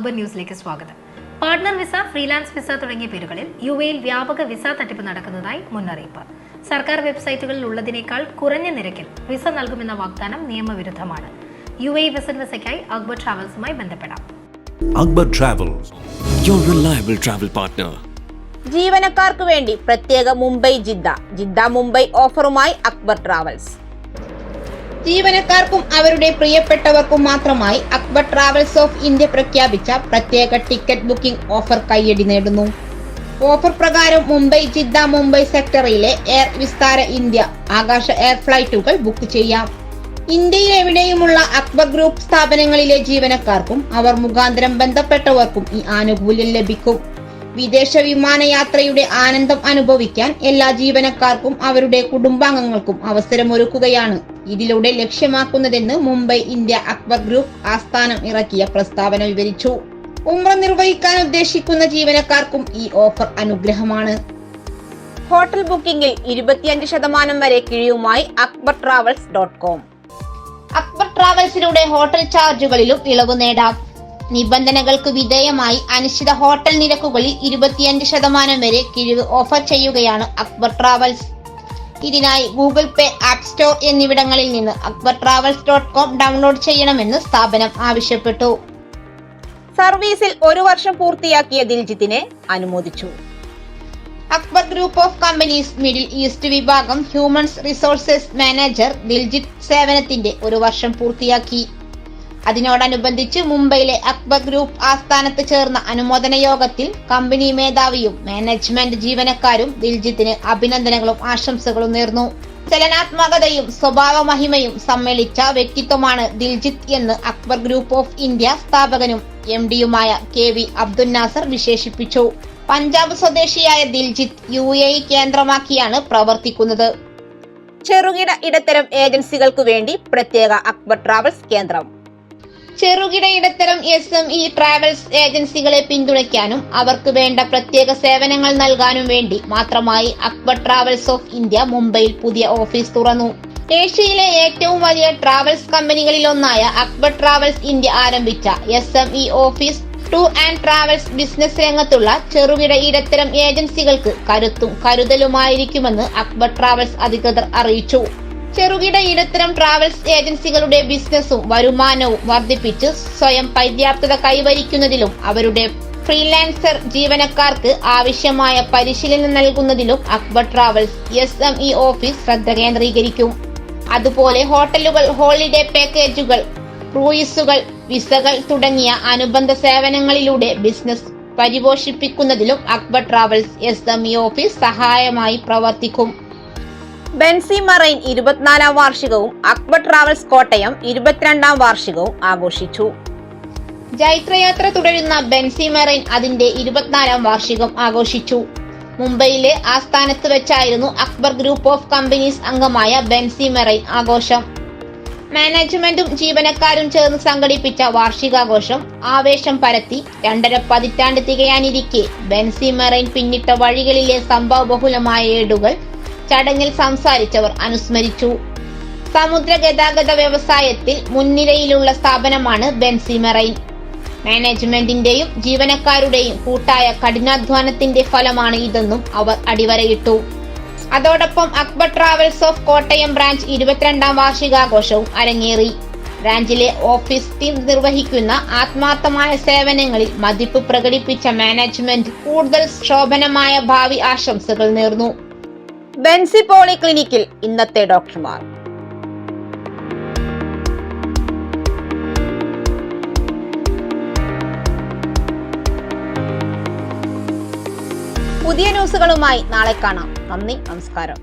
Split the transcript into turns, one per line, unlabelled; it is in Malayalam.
അക്ബർ ന്യൂസിലേക്ക് സ്വാഗതം. പാർട്ണർ വിസ, ഫ്രീലാൻസ് വിസ തുടങ്ങിയ പേരുകളിൽ യുഎഇയിൽ വ്യാപക വിസ തട്ടിപ്പ് നടക്കുന്നതായി മുന്നറിയിപ്പ്. സർക്കാർ വെബ്സൈറ്റുകളിൽ ഉള്ളതിനേക്കാൾ കുറഞ്ഞ നിരക്കിൽ വിസ നൽകുമെന്ന വാഗ്ദാനം നിയമവിരുദ്ധമാണ്. യുഎഇ വിസിറ്റ് വിസയ്ക്കായി അക്ബർ ട്രാവൽസുമായി ബന്ധപ്പെടാം.
Akbar travels, your reliable travel partner.
ജീവനക്കാർക്ക് വേണ്ടി പ്രത്യേക മുംബൈ ജിദ്ദ മുംബൈ ഓഫറുമായി അക്ബർ ട്രാവൽസ്. ജീവനക്കാർക്കും അവരുടെ പ്രിയപ്പെട്ടവർക്കും മാത്രമായി അക്ബർ ട്രാവൽസ് ഓഫ് ഇന്ത്യ പ്രഖ്യാപിച്ച പ്രത്യേക ടിക്കറ്റ് ബുക്കിംഗ് ഓഫർ കയ്യടി നേടുന്നു. ഓഫർ പ്രകാരം ജിദ്ദ മുംബൈ സെക്ടറിലെ air Vistara India Akasa air ഫ്ലൈറ്റുകൾ ബുക്ക് ചെയ്യാം. ഇന്ത്യയിൽ എവിടെയുമുള്ള അക്ബർ ഗ്രൂപ്പ് സ്ഥാപനങ്ങളിലെ ജീവനക്കാർക്കും അവർ മുഖാന്തരം ബന്ധപ്പെട്ടവർക്കും ഈ ആനുകൂല്യം ലഭിക്കും. വിദേശ വിമാനയാത്രയുടെ ആനന്ദം അനുഭവിക്കാൻ എല്ലാ ജീവനക്കാർക്കും അവരുടെ കുടുംബാംഗങ്ങൾക്കും അവസരമൊരുക്കുകയാണ് ഇതിലൂടെ ലക്ഷ്യമാക്കുന്നതെന്ന് മുംബൈ ഇന്ത്യ അക്ബർ ഗ്രൂപ്പ് ആസ്ഥാനം ഇറക്കിയ പ്രസ്താവന വിവരിച്ചു. ഉംറ നിർവഹിക്കാൻ ഉദ്ദേശിക്കുന്ന ജീവനക്കാർക്കും ഈ ഓഫർ അനുഗ്രഹമാണ്. ഹോട്ടൽ ബുക്കിംഗിൽ 25% വരെ കിഴിവുമായി അക്ബർ ട്രാവൽസ്.com. അക്ബർ ട്രാവൽസിലൂടെ ഹോട്ടൽ ചാർജുകളിലും ഇളവ് നേടാം. നിബന്ധനകൾക്ക് വിധേയമായി അനിശ്ചിത ഹോട്ടൽ നിരക്കുകളിൽ 25% വരെ കിഴിവ് ഓഫർ ചെയ്യുകയാണ് അക്ബർ ട്രാവൽസ്. ഇതിനായി ഗൂഗിൾ പേ, ആപ്പ് സ്റ്റോർ എന്നിവിടങ്ങളിൽ നിന്ന് അക്ബർ ട്രാവൽസ്.com ഡൗൺലോഡ് ചെയ്യണമെന്ന് സ്ഥാപനം ആവശ്യപ്പെട്ടു. സർവീസിൽ 1 വർഷം പൂർത്തിയാക്കിയ ദിൽജിത്തിനെ അനുമോദിച്ചു. Akbar group of companies middle east വിഭാഗം ഹ്യൂമൻ റിസോഴ്സസ് മാനേജർ ദിൽജിത്ത് സേവനത്തിന്റെ 1 വർഷം പൂർത്തിയാക്കി. അതിനോടനുബന്ധിച്ച് മുംബൈയിലെ അക്ബർ ഗ്രൂപ്പ് ആസ്ഥാനത്ത് ചേർന്ന അനുമോദന യോഗത്തിൽ കമ്പനി മേധാവിയും മാനേജ്മെന്റ് ജീവനക്കാരും ദിൽജിത്തിന് അഭിനന്ദനങ്ങളും ആശംസകളും നേർന്നു. ചലനാത്മകതയും സ്വഭാവ മഹിമയും സമ്മേളിച്ച വ്യക്തിത്വമാണ് ദിൽജിത്ത് എന്ന് അക്ബർ ഗ്രൂപ്പ് ഓഫ് ഇന്ത്യ സ്ഥാപകനും MD-യുമായ KV അബ്ദുൽ നാസർ വിശേഷിപ്പിച്ചു. പഞ്ചാബ് സ്വദേശിയായ ദിൽജിത്ത് UAE കേന്ദ്രമാക്കിയാണ് പ്രവർത്തിക്കുന്നത്. ചെറുകിട ഇടത്തരം ഏജൻസികൾക്ക് വേണ്ടി പ്രത്യേക അക്ബർ ട്രാവൽസ് കേന്ദ്രം. ചെറുകിട ഇടത്തരം SME ട്രാവൽസ് ഏജൻസികളെ പിന്തുണയ്ക്കാനും അവർക്ക് വേണ്ട പ്രത്യേക സേവനങ്ങൾ നൽകാനും വേണ്ടി മാത്രമായി അക്ബർ ട്രാവൽസ് ഓഫ് ഇന്ത്യ മുംബൈയിൽ പുതിയ ഓഫീസ് തുറന്നു. ഏഷ്യയിലെ ഏറ്റവും വലിയ ട്രാവൽസ് കമ്പനികളിലൊന്നായ അക്ബർ ട്രാവൽസ് ഇന്ത്യ ആരംഭിച്ച SME office tour and travels business രംഗത്തുള്ള ചെറുകിട ഇടത്തരം ഏജൻസികൾക്ക് കരുത്തും കരുതലുമായിരിക്കുമെന്ന് അക്ബർ ട്രാവൽസ് അധികൃതർ അറിയിച്ചു. ചെറുകിട ഇടത്തരം ട്രാവൽസ് ഏജൻസികളുടെ ബിസിനസ്സും വരുമാനവും വർദ്ധിപ്പിച്ച് സ്വയം പര്യാപ്തത കൈവരിക്കുന്നതിലും അവരുടെ ഫ്രീലാൻസർ ജീവനക്കാർക്ക് ആവശ്യമായ പരിശീലനം നൽകുന്നതിലും അക്ബർ ട്രാവൽസ് SME ഓഫീസ് ശ്രദ്ധ കേന്ദ്രീകരിക്കും. അതുപോലെ ഹോട്ടലുകൾ, ഹോളിഡേ പാക്കേജുകൾ, ക്രൂയിസുകൾ, വിസകൾ തുടങ്ങിയ അനുബന്ധ സേവനങ്ങളിലൂടെ ബിസിനസ് പരിപോഷിപ്പിക്കുന്നതിലും അക്ബർ ട്രാവൽസ് SME ഓഫീസ് സഹായമായി പ്രവർത്തിക്കും. ബെൻസി മറൈൻ 24-ാം വാർഷികവും അക്ബർ ട്രാവൽസ് കോട്ടയം 22-ാം വാർഷികവും ആഘോഷിച്ചു. ജൈത്രയാത്ര തുടരുന്ന ബെൻസി മറൈൻ അതിന്റെ 24-ാം വാർഷികം ആഘോഷിച്ചു. മുംബൈയിലെ ആസ്ഥാനത്ത് വെച്ചായിരുന്നു അക്ബർ ഗ്രൂപ്പ് ഓഫ് കമ്പനീസ് അംഗമായ ബെൻസി മറൈൻ ആഘോഷം. മാനേജ്മെന്റും ജീവനക്കാരും ചേർന്ന് സംഘടിപ്പിച്ച വാർഷികാഘോഷം ആവേശം പരത്തി. 2.5 പതിറ്റാണ്ട് തികയാനിരിക്കെ ബെൻസി മറൈൻ പിന്നിട്ട വഴികളിലെ സംഭവബഹുലമായ ഏടുകൾ ചടങ്ങിൽ സംസാരിച്ചവർ അനുസ്മരിച്ചു. സമുദ്ര ഗതാഗത വ്യവസായത്തിൽ മുൻനിരയിലുള്ള സ്ഥാപനമാണ് ബെൻസി മറൈൻ. മാനേജ്മെന്റിന്റെയും ജീവനക്കാരുടെയും കൂട്ടായ കഠിനാധ്വാനത്തിന്റെ ഫലമാണ് ഇതെന്നും അവർ അടിവരയിട്ടു. അതോടൊപ്പം Akbar travels of Kottayam branch 22-ാം വാർഷികാഘോഷവും അരങ്ങേറി. ബ്രാഞ്ചിലെ ഓഫീസ് ടീം നിർവഹിക്കുന്ന ആത്മാർത്ഥമായ സേവനങ്ങളിൽ മതിപ്പ് പ്രകടിപ്പിച്ച മാനേജ്മെന്റ് കൂടുതൽ ശോഭനമായ ഭാവി ആശംസകൾ നേർന്നു. ബെൻസി പോളിക്ലിനിക്കിൽ ഇന്നത്തെ ഡോക്ടർമാർ. പുതിയ ന്യൂസുകളുമായി നാളെ കാണാം. നന്ദി, നമസ്കാരം.